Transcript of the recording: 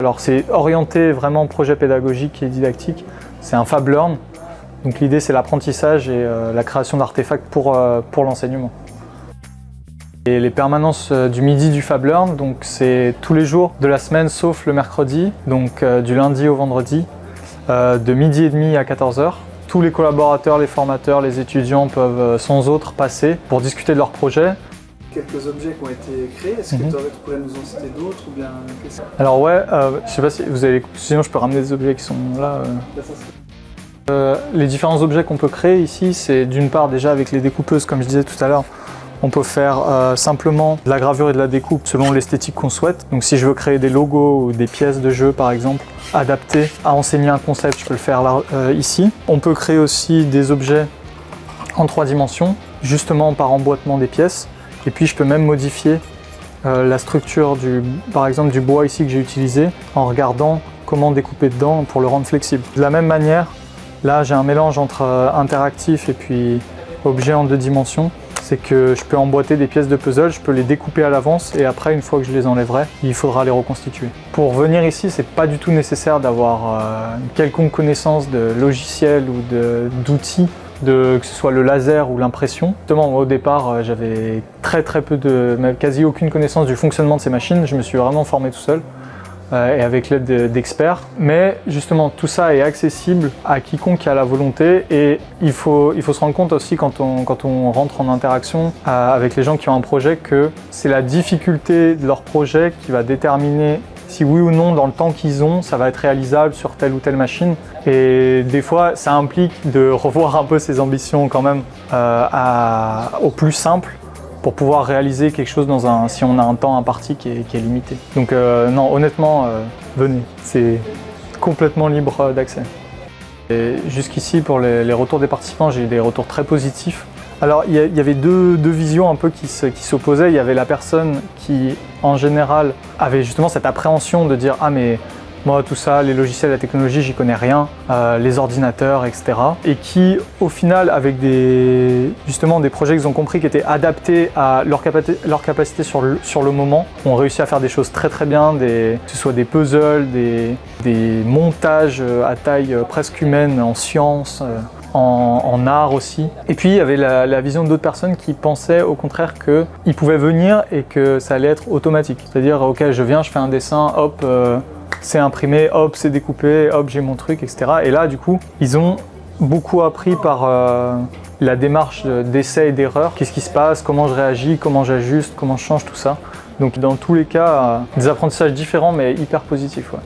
Alors c'est orienté vraiment projet pédagogique et didactique, c'est un Fab Learn. Donc l'idée c'est l'apprentissage et la création d'artefacts pour l'enseignement. Et les permanences du midi du Fab Learn, donc c'est tous les jours de la semaine sauf le mercredi, donc du lundi au vendredi, de midi et demi à 14 h. Tous les collaborateurs, les formateurs, les étudiants peuvent sans autre passer pour discuter de leur projet. Quelques objets qui ont été créés, est-ce que tu pourrais nous en citer d'autres ou bien Alors ouais, je sais pas si vous avez, sinon je peux ramener des objets qui sont là. Les différents objets qu'on peut créer ici, c'est d'une part déjà avec les découpeuses, comme je disais tout à l'heure, on peut faire simplement de la gravure et de la découpe selon l'esthétique qu'on souhaite. Donc si je veux créer des logos ou des pièces de jeu par exemple, adaptées à enseigner un concept, je peux le faire là, ici. On peut créer aussi des objets en 3 dimensions, justement par emboîtement des pièces. Et puis je peux même modifier la structure par exemple du bois ici que j'ai utilisé en regardant comment découper dedans pour le rendre flexible. De la même manière, là j'ai un mélange entre interactif et puis objet en 2 dimensions. C'est que je peux emboîter des pièces de puzzle, je peux les découper à l'avance et après, une fois que je les enlèverai, il faudra les reconstituer. Pour venir ici, c'est pas du tout nécessaire d'avoir une quelconque connaissance de logiciel ou d'outils, que ce soit le laser ou l'impression. Justement, au départ, j'avais très peu quasi aucune connaissance du fonctionnement de ces machines. Je me suis vraiment formé tout seul. Et avec l'aide d'experts. Mais justement, tout ça est accessible à quiconque a la volonté et il faut se rendre compte aussi quand on rentre en interaction avec les gens qui ont un projet que c'est la difficulté de leur projet qui va déterminer si oui ou non, dans le temps qu'ils ont, ça va être réalisable sur telle ou telle machine. Et des fois, ça implique de revoir un peu ses ambitions quand même au plus simple, pour pouvoir réaliser quelque chose si on a un temps imparti qui est limité. Donc non, honnêtement, venez, c'est complètement libre d'accès. Et jusqu'ici, pour les retours des participants, j'ai eu des retours très positifs. Alors il y avait deux visions un peu qui s'opposaient. Il y avait la personne qui, en général, avait justement cette appréhension de dire « Ah mais moi tout ça, les logiciels, la technologie, j'y connais rien, les ordinateurs, etc. » Et qui, au final, avec justement des projets qu'ils ont compris qui étaient adaptés à leur capacité sur le moment, ont réussi à faire des choses très bien, que ce soit des puzzles, des montages à taille presque humaine en sciences, en art aussi. Et puis il y avait la vision d'autres personnes qui pensaient au contraire qu'ils pouvaient venir et que ça allait être automatique. C'est-à-dire, ok, je viens, je fais un dessin, hop, c'est imprimé, hop, c'est découpé, hop, j'ai mon truc, etc. Et là, du coup, ils ont beaucoup appris par la démarche d'essai et d'erreur. Qu'est-ce qui se passe, comment je réagis, comment j'ajuste, comment je change tout ça. Donc dans tous les cas, des apprentissages différents mais hyper positifs. Ouais.